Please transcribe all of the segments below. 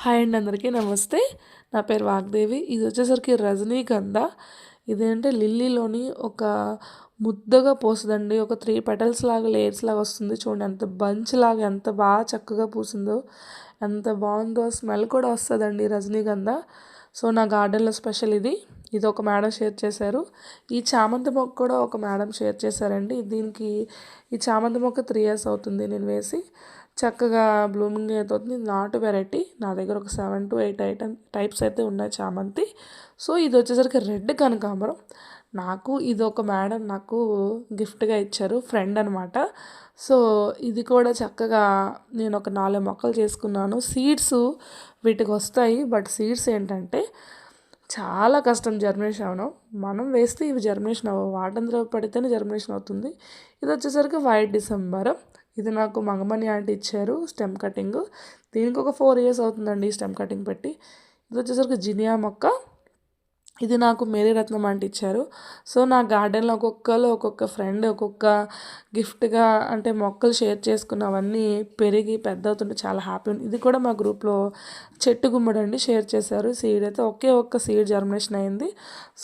Hi అండి, అందరికీ నమస్తే. నా పేరు వాగ్దేవి. ఇది వచ్చేసరికి రజనీగంధ. ఇదేంటే లిల్లీలోని ఒక ముద్దగా పోస్తుందండి. ఒక 3 పెటల్స్ లాగా లేయర్స్ లాగా వస్తుంది. చూడండి ఎంత బంచ్ లాగా ఎంత బాగా చక్కగా పూసిందో, ఎంత బాగుందో. స్మెల్ కూడా వస్తుందండి రజనీగంధ. సో నా గార్డెన్లో స్పెషల్ ఇది. ఇది ఒక మేడం షేర్ చేశారు. ఈ చామంతి మొక్క కూడా ఒక మేడం షేర్ చేశారండి. ఈ చామంతి మొక్క 3 years అవుతుంది నేను వేసి. చక్కగా బ్లూమింగ్ అవుతుంది. నాటు వెరైటీ. నా దగ్గర ఒక 7 to 8 టైప్స్ అయితే ఉన్నాయి చామంతి. సో ఇది వచ్చేసరికి రెడ్ కనకాంబరం. ఇది ఒక మేడం నాకు గిఫ్ట్గా ఇచ్చారు, ఫ్రెండ్ అనమాట. సో ఇది కూడా చక్కగా నేను ఒక 4 మొక్కలు చేసుకున్నాను. సీడ్స్ వీటికి వస్తాయి, బట్ సీడ్స్ ఏంటంటే చాలా కష్టం జర్మినేషన్ అవ్వడం. మనం వేస్తే ఇవి జర్మినేషన్ అవ్వవు, వాటంలో పడితేనే జర్మినేషన్ అవుతుంది. ఇది వచ్చేసరికి వైట్ డిసెంబర్. ఇది నాకు మంగమణి ఆంటీ ఇచ్చారు స్టెమ్ కటింగ్. దీనికి ఒక 4 years అవుతుందండి స్టెమ్ కటింగ్ పెట్టి. ఇది వచ్చేసరికి జినియా మొక్క. ఇది నాకు మేరీరత్నం ఆంటీ ఇచ్చారు. సో నా గార్డెన్లో ఒక్కొక్క ఫ్రెండ్ ఒక్కొక్క గిఫ్ట్గా అంటే మొక్కలు షేర్ చేసుకున్నవన్నీ పెరిగి పెద్ద అవుతుంటే చాలా హ్యాపీ ఉంది. ఇది కూడా మా గ్రూప్లో చెట్టు గుమ్మడండి షేర్ చేశారు. సీడ్ అయితే ఒక్క సీడ్ జర్మినేషన్ అయింది.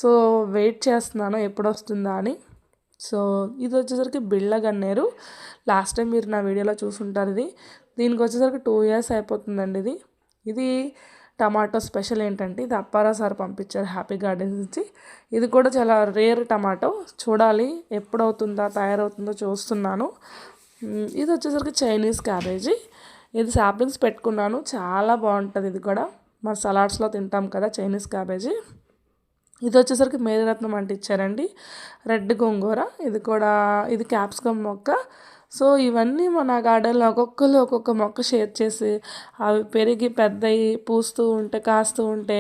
సో వెయిట్ చేస్తున్నాను ఎప్పుడు వస్తుందా అని. సో ఇది వచ్చేసరికి బిళ్ళ గన్నేరు. లాస్ట్ టైం మీరు నా వీడియోలో చూసుంటారు. దీనికి వచ్చేసరికి 2 years అయిపోతుందండి. ఇది టమాటో స్పెషల్ ఏంటంటే ఇది అప్పారావు సార్ పంపించారు హ్యాపీ గార్డెన్స్ నుంచి. ఇది కూడా చాలా రేర్ టమాటో. చూడాలి ఎప్పుడవుతుందా తయారవుతుందో చూస్తున్నాను. ఇది వచ్చేసరికి చైనీస్ క్యాబేజీ. ఇది సాప్లింగ్స్ పెట్టుకున్నాను, చాలా బాగుంటుంది. ఇది కూడా మా సలాడ్స్లో తింటాం కదా చైనీస్ క్యాబేజీ. ఇది వచ్చేసరికి మేరీరత్నం అంటే ఇచ్చారండి, రెడ్ గోంగూర. ఇది క్యాప్సికమ్ మొక్క. సో ఇవన్నీ మన గార్డెన్లో ఒక్కొక్క మొక్క షేర్ చేసి అవి పెరిగి పెద్దయి పూస్తూ ఉంటే కాస్తూ ఉంటే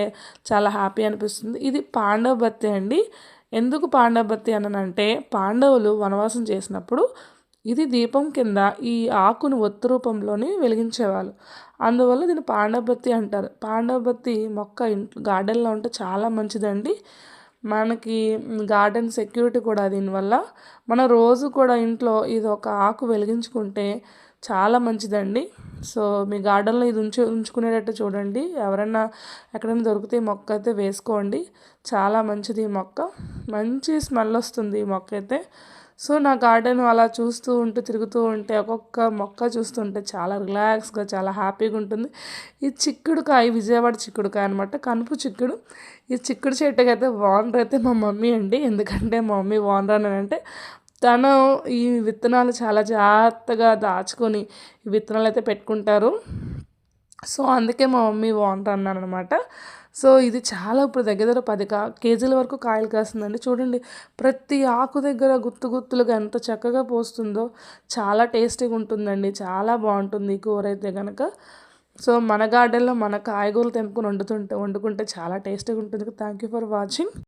చాలా హ్యాపీ అనిపిస్తుంది. ఇది పాండవ బత్తి అండి. ఎందుకు పాండవ బత్తి అనంటే పాండవులు వనవాసం చేసినప్పుడు ఇది దీపం కింద ఈ ఆకును ఒత్తు రూపంలోనే వెలిగించేవాళ్ళు. అందువల్ల దీన్ని పాండవబత్తి అంటారు. పాండవబత్తి మొక్క గార్డెన్లో ఉంటే చాలా మంచిదండి. మనకి గార్డెన్ సెక్యూరిటీ కూడా దీనివల్ల. మన రోజు కూడా ఇంట్లో ఇది ఒక ఆకు వెలిగించుకుంటే చాలా మంచిదండి. సో మీ గార్డెన్లో ఇది ఉంచుకునేటట్టు చూడండి. ఎవరైనా ఎక్కడైనా దొరికితే ఈ మొక్క అయితే వేసుకోండి. చాలా మంచిది ఈ మొక్క. మంచి స్మెల్ వస్తుంది ఈ మొక్క అయితే. సో నా గార్డెన్ అలా తిరుగుతూ ఉంటే ఒక్కొక్క మొక్క చూస్తుంటే చాలా రిలాక్స్గా చాలా హ్యాపీగా ఉంటుంది. ఈ చిక్కుడుకాయ విజయవాడ చిక్కుడుకాయ అనమాట, కనుపు చిక్కుడు. ఈ చిక్కుడు చెట్టుకి అయితే ఓనర్ అయితే మా మమ్మీ అండి. ఎందుకంటే మా మమ్మీ ఓనర్ అని అంటే తను ఈ విత్తనాలు చాలా జాగ్రత్తగా దాచుకొని ఈ విత్తనాలు అయితే పెట్టుకుంటారు. సో అందుకే మా మమ్మీ ఓనర్ అన్నాను అనమాట. సో ఇది చాలా ఇప్పుడు దగ్గర 10 కేజీల వరకు కాయలు కాస్తుందండి. చూడండి ప్రతి ఆకు దగ్గర గుత్తులుగా ఎంత చక్కగా పోస్తుందో. చాలా టేస్టీగా ఉంటుందండి, చాలా బాగుంటుంది ఈ కూర అయితే కనుక. సో మన గార్డెన్లో మన కాయగూరలు తెంపుకొని వండుకుంటే చాలా టేస్టీగా ఉంటుంది. Thank you for watching.